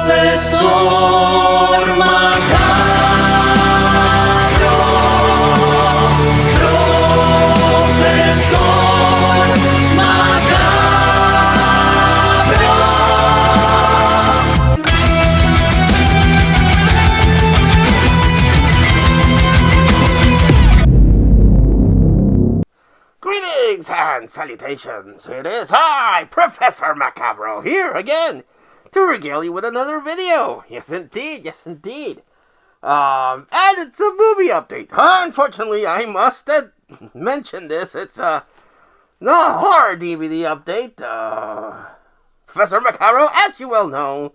Profesor Macabro, Profesor Macabro. Greetings and salutations. It is I, Professor Macabro, here again to regale you with another video. Yes, indeed. And it's a movie update. Unfortunately, I must mention this. It's a horror DVD update. Professor Macabro, as you well know,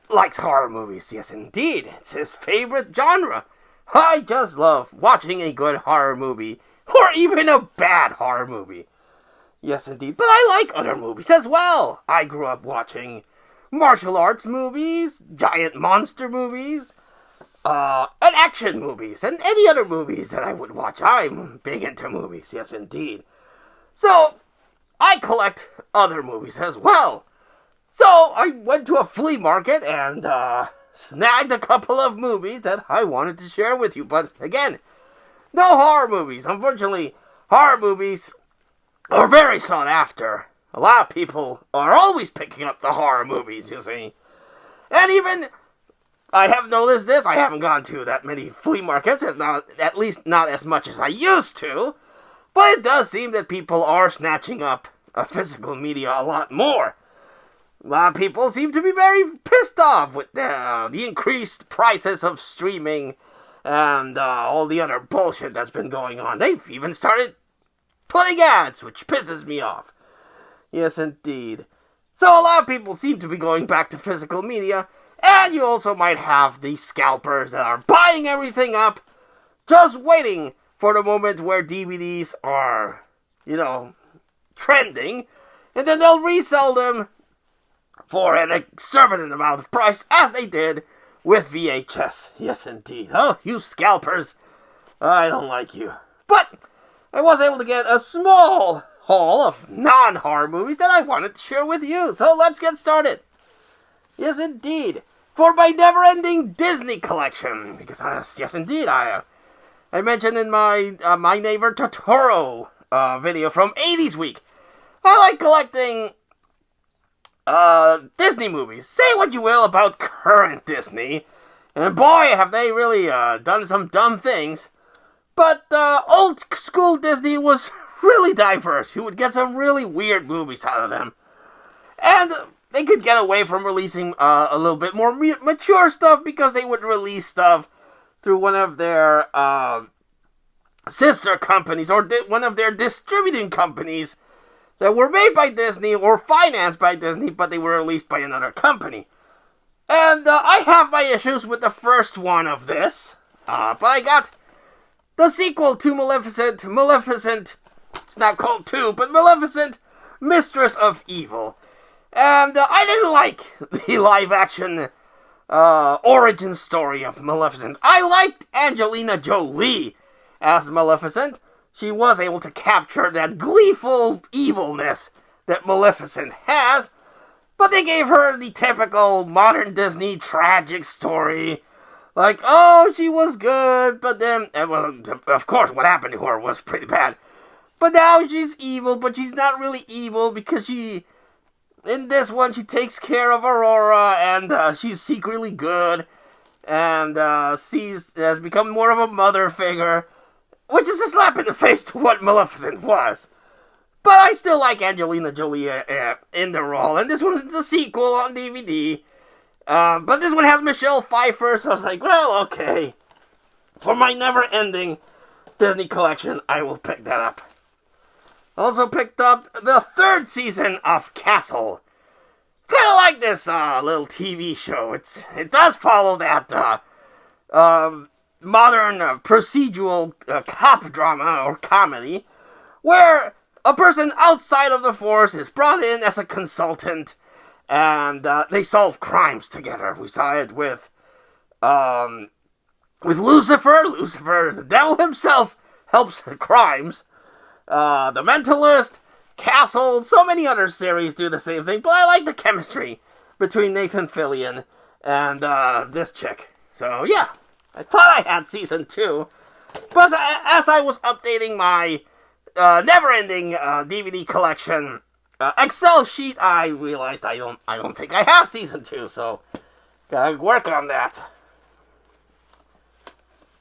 likes horror movies. Yes, indeed. It's his favorite genre. I just love watching a good horror movie, or even a bad horror movie. Yes, indeed. But I like other movies as well. I grew up watching martial arts movies, giant monster movies, and action movies, and any other movies that I would watch. I'm big into movies, yes, indeed. So, I collect other movies as well. So, I went to a flea market and snagged a couple of movies that I wanted to share with you. But, again, no horror movies. Unfortunately, horror movies are very sought after. A lot of people are always picking up the horror movies, you see. And even, I have noticed this, I haven't gone to that many flea markets, at least not as much as I used to. But it does seem that people are snatching up physical media a lot more. A lot of people seem to be very pissed off with the increased prices of streaming and all the other bullshit that's been going on. They've even started putting ads, which pisses me off. Yes, indeed. So a lot of people seem to be going back to physical media, and you also might have the scalpers that are buying everything up, just waiting for the moment where DVDs are, trending, and then they'll resell them for an exorbitant amount of price, as they did with VHS. Yes, indeed. Oh, you scalpers. I don't like you. But I was able to get a small haul of non-horror movies that I wanted to share with you. So let's get started. Yes, indeed. For my never-ending Disney collection. Because, yes, indeed, I mentioned in my My Neighbor Totoro video from 80s Week, I like collecting Disney movies. Say what you will about current Disney, and boy, have they really done some dumb things. But old school Disney was really diverse. You would get some really weird movies out of them, and they could get away from releasing a little bit more mature stuff because they would release stuff through one of their sister companies or one of their distributing companies that were made by Disney or financed by Disney, but they were released by another company. And I have my issues with the first one of this, but I got the sequel to Maleficent, it's not called 2, but Maleficent, Mistress of Evil. And I didn't like the live-action origin story of Maleficent. I liked Angelina Jolie as Maleficent. She was able to capture that gleeful evilness that Maleficent has, but they gave her the typical modern Disney tragic story. Like, oh, she was good, but then, well, of course, what happened to her was pretty bad. But now she's evil, but she's not really evil because in this one, she takes care of Aurora, and she's secretly good, and has become more of a mother figure, which is a slap in the face to what Maleficent was. But I still like Angelina Jolie in the role, and this one's the sequel on DVD. But this one has Michelle Pfeiffer, so I was like, well, okay. For my never-ending Disney collection, I will pick that up. Also picked up the 3rd season of Castle. Kind of like this little TV show. It does follow that modern procedural cop drama or comedy, where a person outside of the force is brought in as a consultant, and they solve crimes together. We saw it with Lucifer. Lucifer, the devil himself, helps the crimes. The Mentalist, Castle, so many other series do the same thing, but I like the chemistry between Nathan Fillion and this chick. So yeah, I thought I had season 2, but as I was updating my never-ending DVD collection Excel sheet, I realized I don't think I have season 2, so gotta work on that.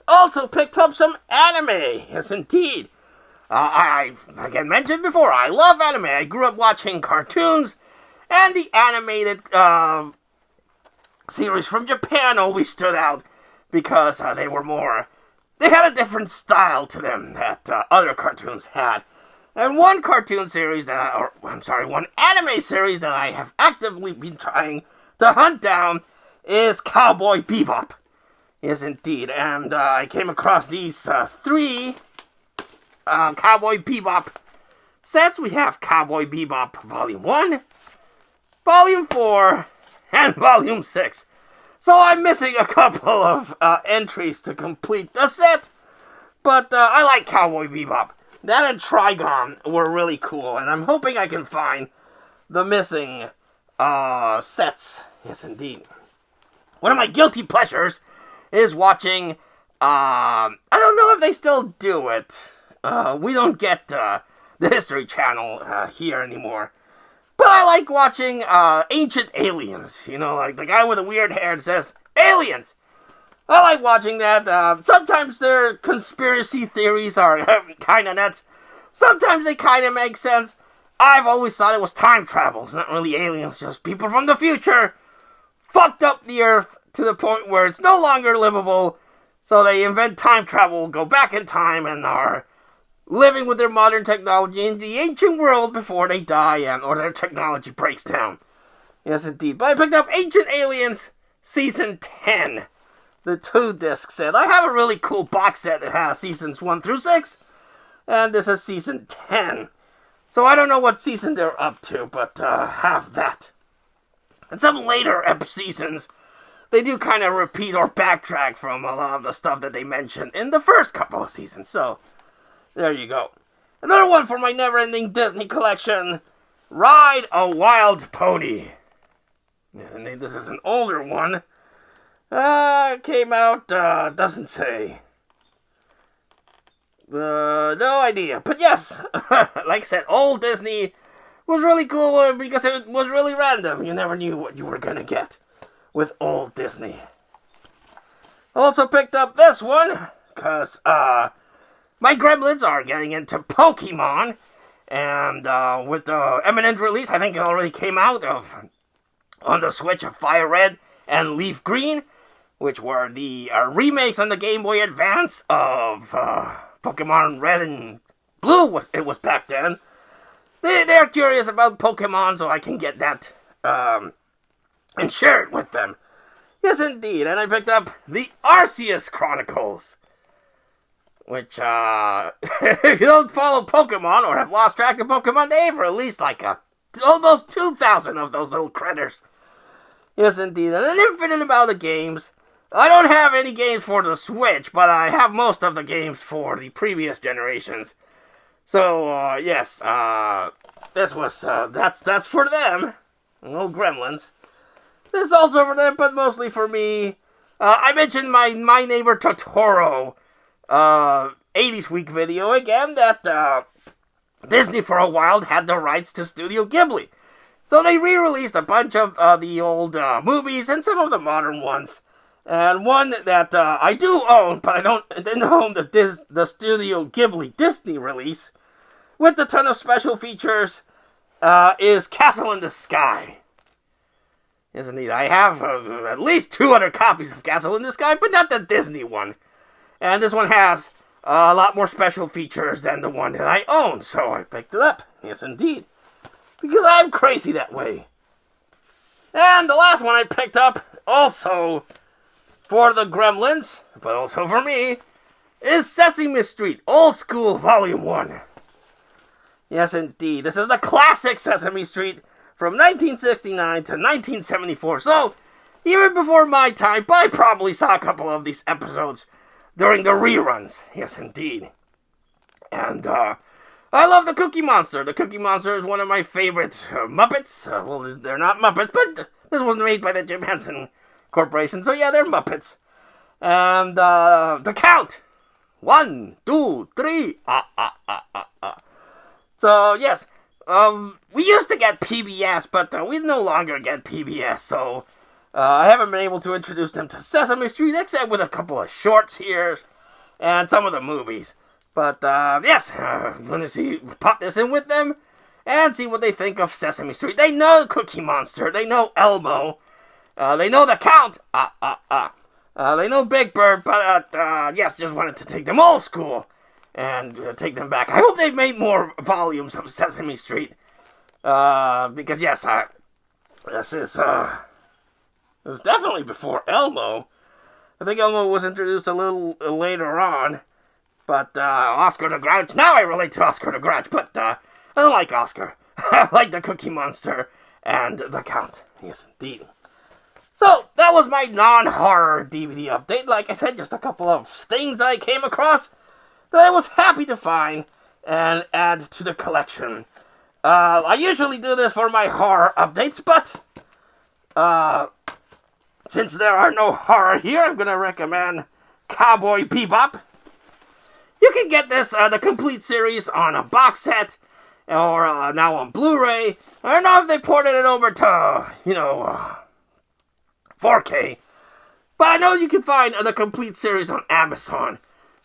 Also picked up some anime. Yes, indeed. I've again mentioned before, I love anime. I grew up watching cartoons, and the animated series from Japan always stood out because they had a different style to them that other cartoons had. And one anime series that I have actively been trying to hunt down is Cowboy Bebop. Yes, indeed. And I came across these 3 Cowboy Bebop sets. We have Cowboy Bebop Volume 1, Volume 4, and Volume 6. So I'm missing a couple of entries to complete the set. But I like Cowboy Bebop. That and Trigon were really cool. And I'm hoping I can find the missing sets. Yes, indeed. One of my guilty pleasures is watching, I don't know if they still do it. We don't get the History Channel here anymore. But I like watching Ancient Aliens. You know, like the guy with the weird hair that says, Aliens! I like watching that. Sometimes their conspiracy theories are kind of nuts. Sometimes they kind of make sense. I've always thought it was time travel. It's not really aliens, just people from the future fucked up the Earth to the point where it's no longer livable. So they invent time travel, go back in time, and are living with their modern technology in the ancient world before they die or their technology breaks down. Yes, indeed. But I picked up Ancient Aliens Season 10. The 2-disc set. I have a really cool box set that has seasons 1 through 6. And this is season 10. So I don't know what season they're up to, but have that. And some later seasons, they do kind of repeat or backtrack from a lot of the stuff that they mentioned in the first couple of seasons. So, there you go. Another one for my never-ending Disney collection. Ride a Wild Pony. And this is an older one. Came out, doesn't say. No idea. But yes, like I said, old Disney was really cool because it was really random. You never knew what you were gonna get with old Disney. Also picked up this one, because, my gremlins are getting into Pokemon, and, with the imminent release, I think it already came out on the Switch of Fire Red and Leaf Green, which were the remakes on the Game Boy Advance of Pokemon Red and Blue. It was back then. They're curious about Pokemon, so I can get that and share it with them. Yes, indeed. And I picked up the Arceus Chronicles, which, if you don't follow Pokemon or have lost track of Pokemon, they've released like almost 2,000 of those little critters. Yes, indeed. And an infinite amount of games. I don't have any games for the Switch, but I have most of the games for the previous generations. So, yes, this was, that's for them. No gremlins. This is also for them, but mostly for me. I mentioned my Neighbor Totoro, 80s Week video again, that, Disney for a while had the rights to Studio Ghibli. So they re-released a bunch of, the old, movies and some of the modern ones. And one that I do own, but I didn't own the Studio Ghibli Disney release, with a ton of special features, is Castle in the Sky. Yes, indeed. I have at least 200 copies of Castle in the Sky, but not the Disney one. And this one has a lot more special features than the one that I own, so I picked it up. Yes, indeed. Because I'm crazy that way. And the last one I picked up, also for the Gremlins, but also for me, is Sesame Street Old School Volume 1. Yes, indeed. This is the classic Sesame Street from 1969 to 1974. So, even before my time, but I probably saw a couple of these episodes during the reruns. Yes, indeed. And, I love the Cookie Monster. The Cookie Monster is one of my favorite Muppets. Well, they're not Muppets, but This was made by the Jim Henson Corporation, so yeah, they're Muppets. And The Count. 1, 2, 3. So yes, we used to get PBS, but we no longer get PBS. So I haven't been able to introduce them to Sesame Street, except with a couple of shorts here and some of the movies. But yes, I'm going to pop this in with them and see what they think of Sesame Street. They know Cookie Monster. They know Elmo. They know The Count. They know Big Bird, but yes, just wanted to take them old school and take them back. I hope they made more volumes of Sesame Street. Because yes, this is definitely before Elmo. I think Elmo was introduced a little later on. But Oscar the Grouch, now I relate to Oscar the Grouch, but I don't like Oscar. I like the Cookie Monster and The Count. Yes, indeed. So, that was my non-horror DVD update. Like I said, just a couple of things that I came across that I was happy to find and add to the collection. I usually do this for my horror updates, but since there are no horror here, I'm going to recommend Cowboy Bebop. You can get this, the complete series on a box set, or now on Blu-ray. I don't know if they ported it over to, 4K. But I know you can find the complete series on Amazon.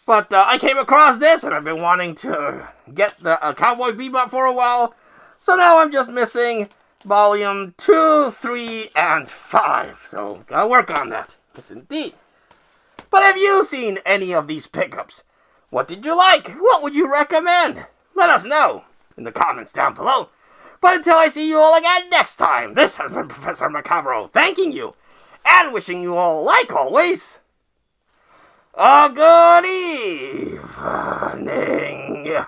But I came across this, and I've been wanting to get the Cowboy Bebop for a while. So now I'm just missing volume 2, 3, and 5. So, gotta work on that. Yes, indeed. But have you seen any of these pickups? What did you like? What would you recommend? Let us know in the comments down below. But until I see you all again next time, this has been Professor Macabro thanking you and wishing you all, like always, a good evening.